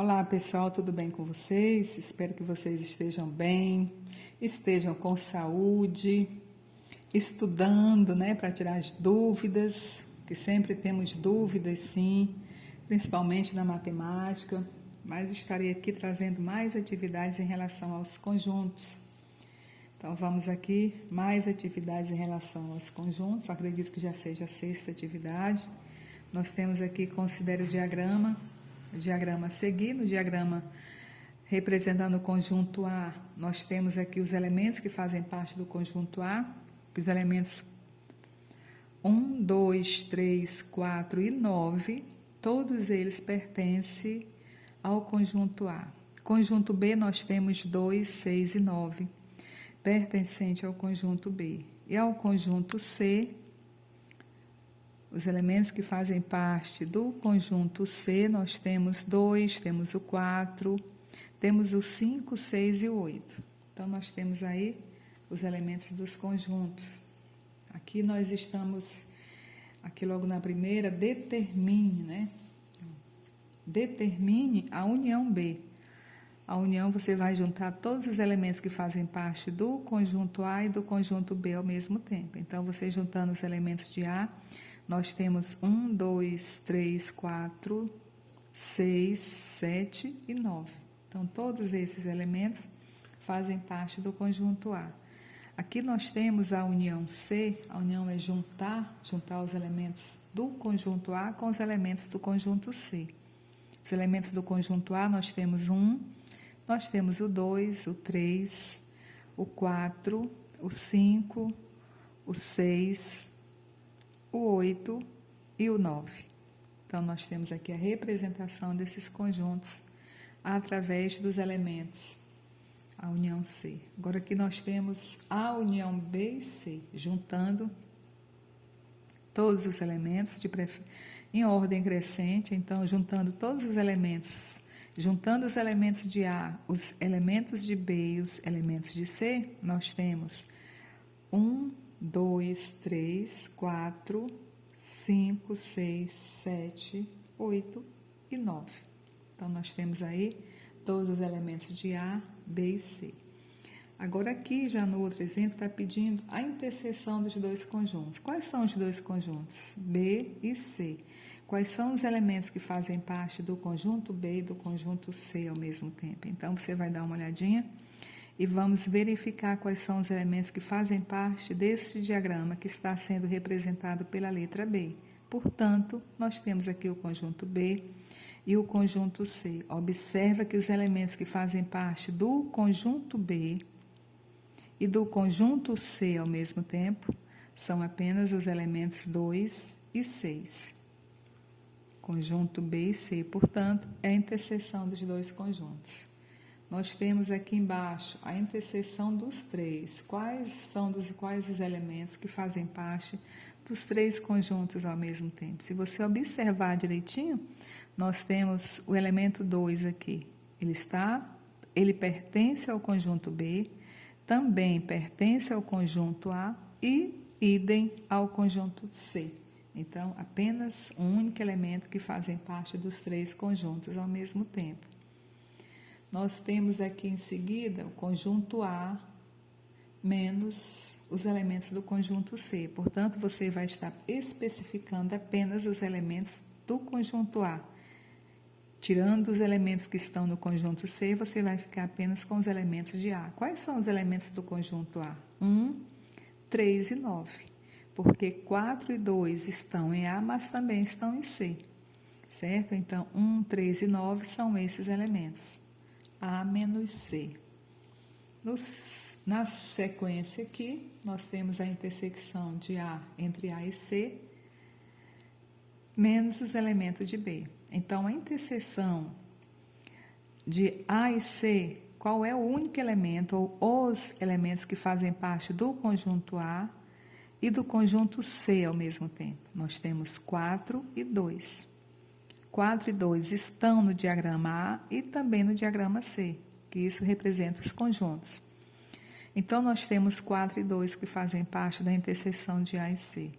Olá pessoal, tudo bem com vocês? Espero que vocês estejam bem, estejam com saúde, estudando, para tirar as dúvidas, que sempre temos dúvidas sim, principalmente na matemática, mas estarei aqui trazendo mais atividades em relação aos conjuntos. Então vamos aqui, mais atividades em relação aos conjuntos, acredito que já seja a sexta atividade. Nós temos aqui, considere o diagrama a seguir. No diagrama representando o conjunto A, nós temos aqui os elementos que fazem parte do conjunto A, os elementos 1, 2, 3, 4 e 9, todos eles pertencem ao conjunto A. Conjunto B, nós temos 2, 6 e 9, pertencente ao conjunto B. E ao conjunto C, os elementos que fazem parte do conjunto C, nós temos 2, temos o 4, temos o 5, 6 e o 8. Então, nós temos aí os elementos dos conjuntos. Aqui nós estamos, aqui logo na primeira, determine a união B. A união, você vai juntar todos os elementos que fazem parte do conjunto A e do conjunto B ao mesmo tempo. Então, você juntando os elementos de A, nós temos 1, 2, 3, 4, 6, 7 e 9. Então, todos esses elementos fazem parte do conjunto A. Aqui nós temos a união C, a união é juntar os elementos do conjunto A com os elementos do conjunto C. Os elementos do conjunto A, nós temos 1, nós temos o 2, o 3, o 4, o 5, o 6, o 8 e o 9. Então, nós temos aqui a representação desses conjuntos através dos elementos, a união C. Agora, aqui nós temos a união B e C, juntando todos os elementos, em ordem crescente. Então, juntando todos os elementos, juntando os elementos de A, os elementos de B e os elementos de C, nós temos 1, 2, 3, 4, 5, 6, 7, 8 e 9. Então, nós temos aí todos os elementos de A, B e C. Agora, aqui, já no outro exemplo, está pedindo a interseção dos dois conjuntos. Quais são os dois conjuntos? B e C. Quais são os elementos que fazem parte do conjunto B e do conjunto C ao mesmo tempo? Então, você vai dar uma olhadinha e vamos verificar quais são os elementos que fazem parte deste diagrama que está sendo representado pela letra B. Portanto, nós temos aqui o conjunto B e o conjunto C. Observa que os elementos que fazem parte do conjunto B e do conjunto C ao mesmo tempo são apenas os elementos 2 e 6. Conjunto B e C, portanto, é a interseção dos dois conjuntos. Nós temos aqui embaixo a interseção dos três. Quais os elementos que fazem parte dos três conjuntos ao mesmo tempo? Se você observar direitinho, nós temos o elemento 2 aqui. Ele pertence ao conjunto B, também pertence ao conjunto A e idem ao conjunto C. Então, apenas um único elemento que fazem parte dos três conjuntos ao mesmo tempo. Nós temos aqui em seguida o conjunto A menos os elementos do conjunto C. Portanto, você vai estar especificando apenas os elementos do conjunto A. Tirando os elementos que estão no conjunto C, você vai ficar apenas com os elementos de A. Quais são os elementos do conjunto A? 1, 3 e 9. Porque 4 e 2 estão em A, mas também estão em C. Certo? Então, 1, 3 e 9 são esses elementos. A menos C. Na sequência aqui, nós temos a intersecção de A entre A e C, menos os elementos de B. Então, a interseção de A e C, qual é o único elemento ou os elementos que fazem parte do conjunto A e do conjunto C ao mesmo tempo? Nós temos 4 e 2. 4 e 2 estão no diagrama A e também no diagrama C, que isso representa os conjuntos. Então, nós temos 4 e 2 que fazem parte da interseção de A e C.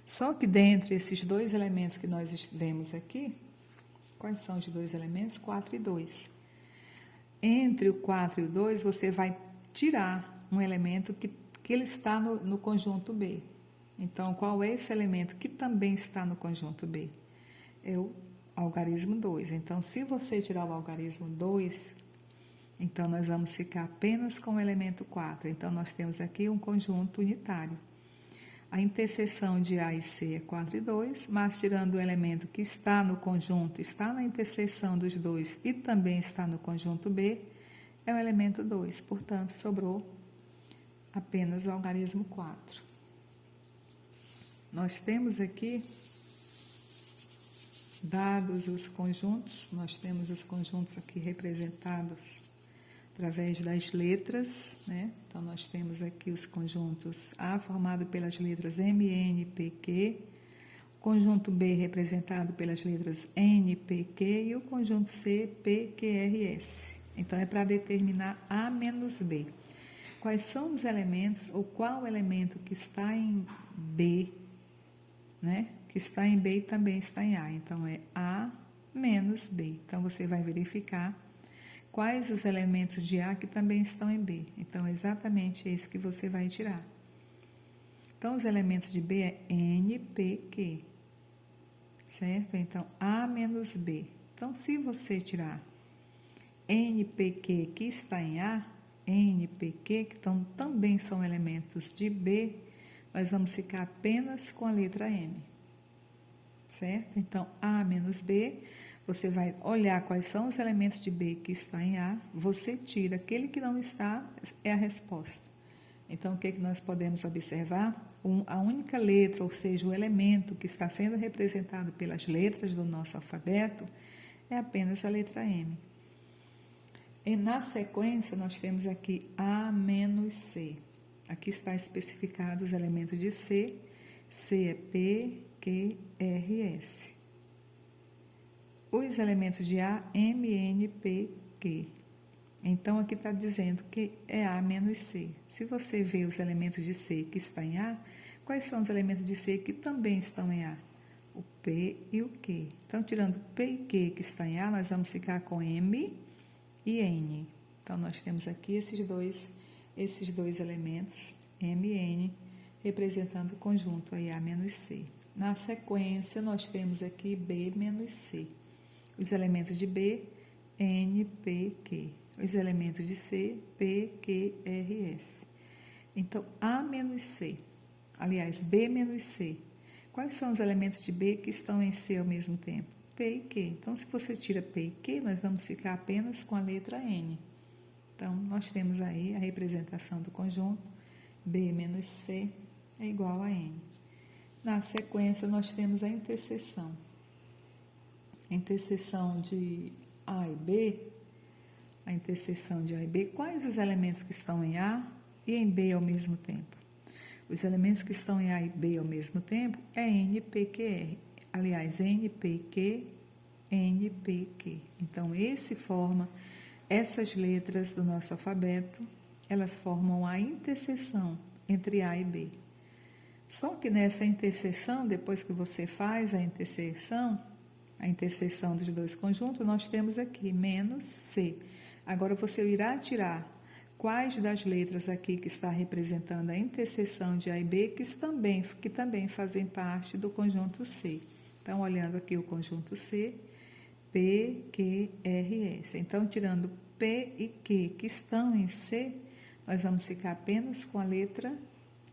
Só que dentre esses dois elementos que nós vemos aqui, Quais são os dois elementos? 4 e 2. Entre o 4 e o 2, você vai tirar um elemento que ele está no conjunto B. Então, qual é esse elemento que também está no conjunto B? É o algarismo 2. Então, se você tirar o algarismo 2, então nós vamos ficar apenas com o elemento 4. Então, nós temos aqui um conjunto unitário. A interseção de A e C é 4 e 2, mas tirando o elemento que está no conjunto, está na interseção dos dois e também está no conjunto B, é o elemento 2. Portanto, sobrou apenas o algarismo 4. Nós temos aqui, dados os conjuntos, nós temos os conjuntos aqui representados através das letras, né? Então, nós temos aqui os conjuntos A formado pelas letras M, N, P, Q, o conjunto B representado pelas letras N, P, Q e o conjunto C, P, Q, R, S. Então, é para determinar A menos B. Quais são os elementos, ou qual elemento que está em B, né? Que está em B e também está em A. Então, é A menos B. Então, você vai verificar quais os elementos de A que também estão em B. Então, é exatamente esse que você vai tirar. Então, os elementos de B é N, P, Q. Certo? Então, A menos B. Então, se você tirar N, P, Q que está em A, N, P, Q, que também são elementos de B, nós vamos ficar apenas com a letra M. Certo? Então, A menos B, você vai olhar quais são os elementos de B que está em A, você tira aquele que não está, é a resposta. Então, o que nós podemos observar? A única letra, ou seja, o elemento que está sendo representado pelas letras do nosso alfabeto, é apenas a letra M. E na sequência, nós temos aqui A menos C. Aqui está especificado os elementos de C. C é P, Q, R, S. Os elementos de A, M, N, P, Q. Então, aqui está dizendo que é A menos C. Se você vê os elementos de C que está em A, quais são os elementos de C que também estão em A? O P e o Q. Então, tirando P e Q que está em A, nós vamos ficar com M e N. Então, nós temos aqui esses dois elementos, M e N, representando o conjunto aí A menos C. Na sequência, nós temos aqui B menos C. Os elementos de B, N, P, Q. Os elementos de C, P, Q, R, S. Então, A menos C. Aliás, B menos C. Quais são os elementos de B que estão em C ao mesmo tempo? P e Q. Então, se você tira P e Q, nós vamos ficar apenas com a letra N. Então, nós temos aí a representação do conjunto. B menos C é igual a N. Na sequência, nós temos a interseção. A interseção de A e B, a interseção de A e B, quais os elementos que estão em A e em B ao mesmo tempo? Os elementos que estão em A e B ao mesmo tempo é N, P, Q, R. Aliás, N, P, Q, N, P, Q. Então, essas letras do nosso alfabeto, elas formam a interseção entre A e B. Só que nessa interseção, depois que você faz a interseção dos dois conjuntos, nós temos aqui menos C. Agora, você irá tirar quais das letras aqui que está representando a interseção de A e B que também fazem parte do conjunto C. Então, olhando aqui o conjunto C, P, Q, R, S. Então, tirando P e Q que estão em C, nós vamos ficar apenas com a letra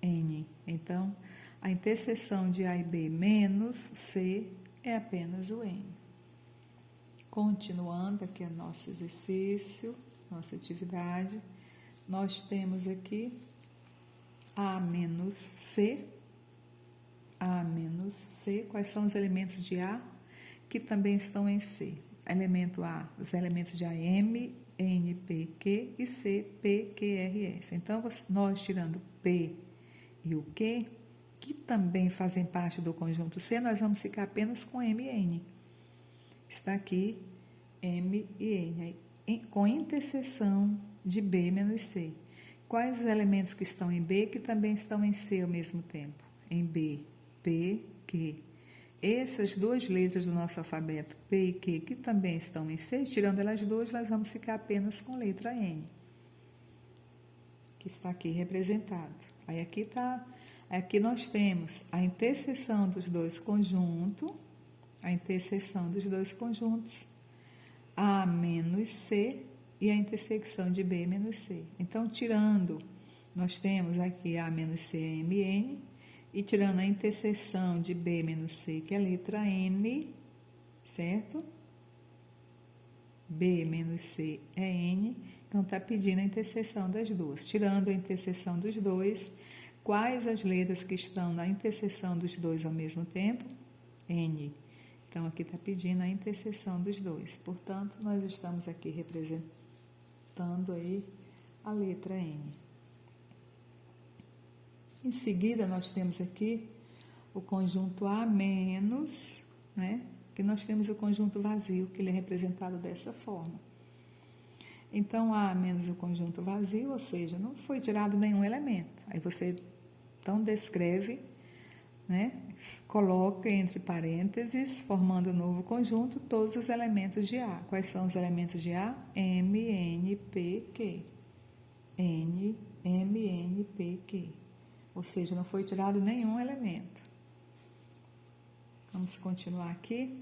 N. Então, a interseção de A e B menos C é apenas o N. Continuando aqui o nosso exercício, nossa atividade, nós temos aqui A menos C. A menos C. Quais são os elementos de A que também estão em C? Elemento A, os elementos de A, M, N, P, Q e C, P, Q, R, S. Então, nós tirando P e o Q, que também fazem parte do conjunto C, nós vamos ficar apenas com M e N. Está aqui M e N, com interseção de B menos C. Quais os elementos que estão em B que também estão em C ao mesmo tempo? Em B, P, Q. essas duas letras do nosso alfabeto, P e Q, que também estão em C, tirando elas duas, nós vamos ficar apenas com letra N, que está aqui representado. Aí aqui nós temos a interseção dos dois conjuntos, A menos C e a intersecção de B menos C. Então, tirando, nós temos aqui A menos C é MN, e tirando a interseção de B menos C, que é a letra N, certo? B menos C é N, então está pedindo a interseção das duas. Tirando a interseção dos dois, quais as letras que estão na interseção dos dois ao mesmo tempo? N. Então, aqui está pedindo a interseção dos dois. Portanto, nós estamos aqui representando aí a letra N. Em seguida, nós temos aqui o conjunto A menos, né? Que nós temos o conjunto vazio, que ele é representado dessa forma. Então, A menos o conjunto vazio, ou seja, não foi tirado nenhum elemento. Aí você, então, descreve, né? Coloca entre parênteses, formando um novo conjunto, todos os elementos de A. Quais são os elementos de A? M, N, P, Q. N, M, N, P, Q. Ou seja, não foi tirado nenhum elemento. Vamos continuar aqui.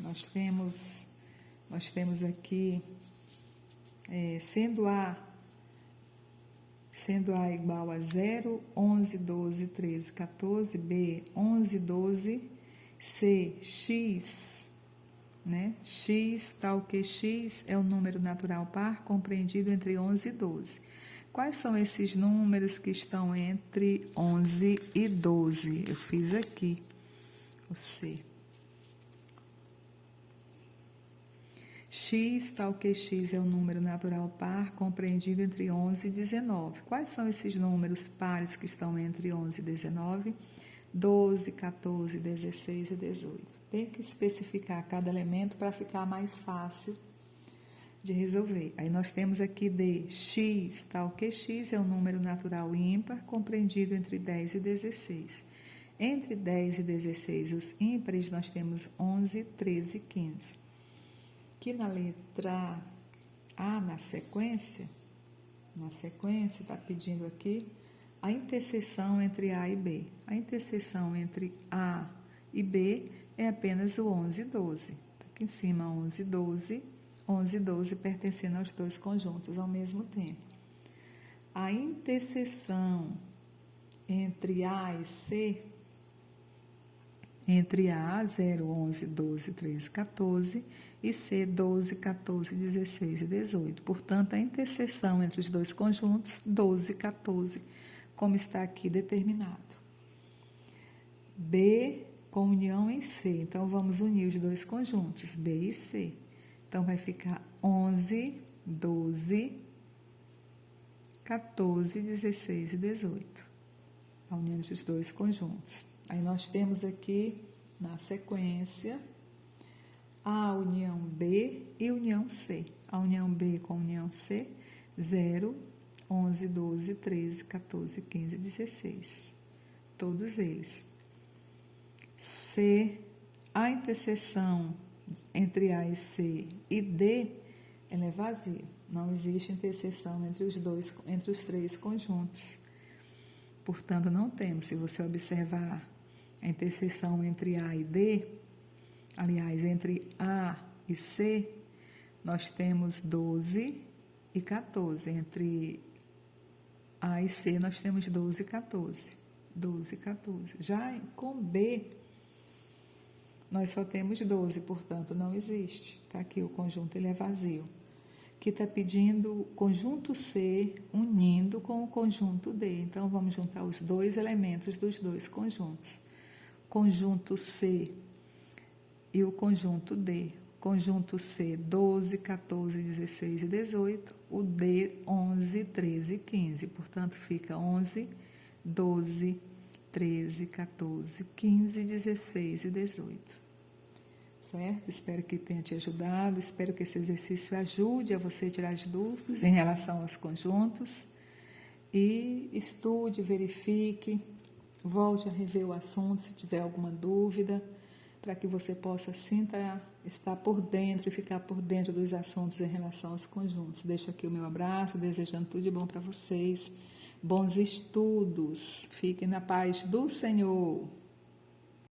Nós temos aqui, sendo A igual a 0, 11, 12, 13, 14, B, 11, 12, C, X, né? X, tal que X é o número natural par compreendido entre 11 e 12. Quais são esses números que estão entre 11 e 12? Eu fiz aqui o C. X, tal que X é o número natural par compreendido entre 11 e 19. Quais são esses números pares que estão entre 11 e 19? 12, 14, 16 e 18. Tem que especificar cada elemento para ficar mais fácil de resolver. Aí nós temos aqui D, X, tal que X é um número natural ímpar compreendido entre 10 e 16. Entre 10 e 16, os ímpares, nós temos 11, 13 e 15. Que na letra A, na sequência, está pedindo aqui a interseção entre A e B. A interseção entre A e B é apenas o 11 e 12. Está aqui em cima, 11 e 12. 11 e 12 pertencendo aos dois conjuntos ao mesmo tempo. A interseção entre A e C, entre A, 0, 11, 12, 13, 14, e C, 12, 14, 16 e 18. Portanto, a interseção entre os dois conjuntos, 12, 14, como está aqui determinado. B com união em C. Então, vamos unir os dois conjuntos, B e C. Então, vai ficar 11, 12, 14, 16 e 18. A união entre os dois conjuntos. Aí, nós temos aqui, na sequência, a união B e união C. A união B com união C, 0, 11, 12, 13, 14, 15 e 16. Todos eles. C, a interseção entre A e C e D, ela é vazia. Não existe interseção entre os três conjuntos. Portanto, não temos. Se você observar a interseção entre A e D, aliás, entre A e C, nós temos 12 e 14. Entre A e C, nós temos 12 e 14. 12 e 14. Já com B, nós só temos 12, portanto, não existe. Está aqui o conjunto, ele é vazio. Que está pedindo o conjunto C unindo com o conjunto D. Então, vamos juntar os dois elementos dos dois conjuntos. Conjunto C e o conjunto D. Conjunto C, 12, 14, 16 e 18. O D, 11, 13 e 15. Portanto, fica 11, 12, 13, 14, 15, 16 e 18. Certo? Espero que tenha te ajudado. Espero que esse exercício ajude a você a tirar as dúvidas em relação aos conjuntos. E estude, verifique, volte a rever o assunto se tiver alguma dúvida, para que você possa sim estar por dentro e ficar por dentro dos assuntos em relação aos conjuntos. Deixo aqui o meu abraço, desejando tudo de bom para vocês. Bons estudos. Fiquem na paz do Senhor.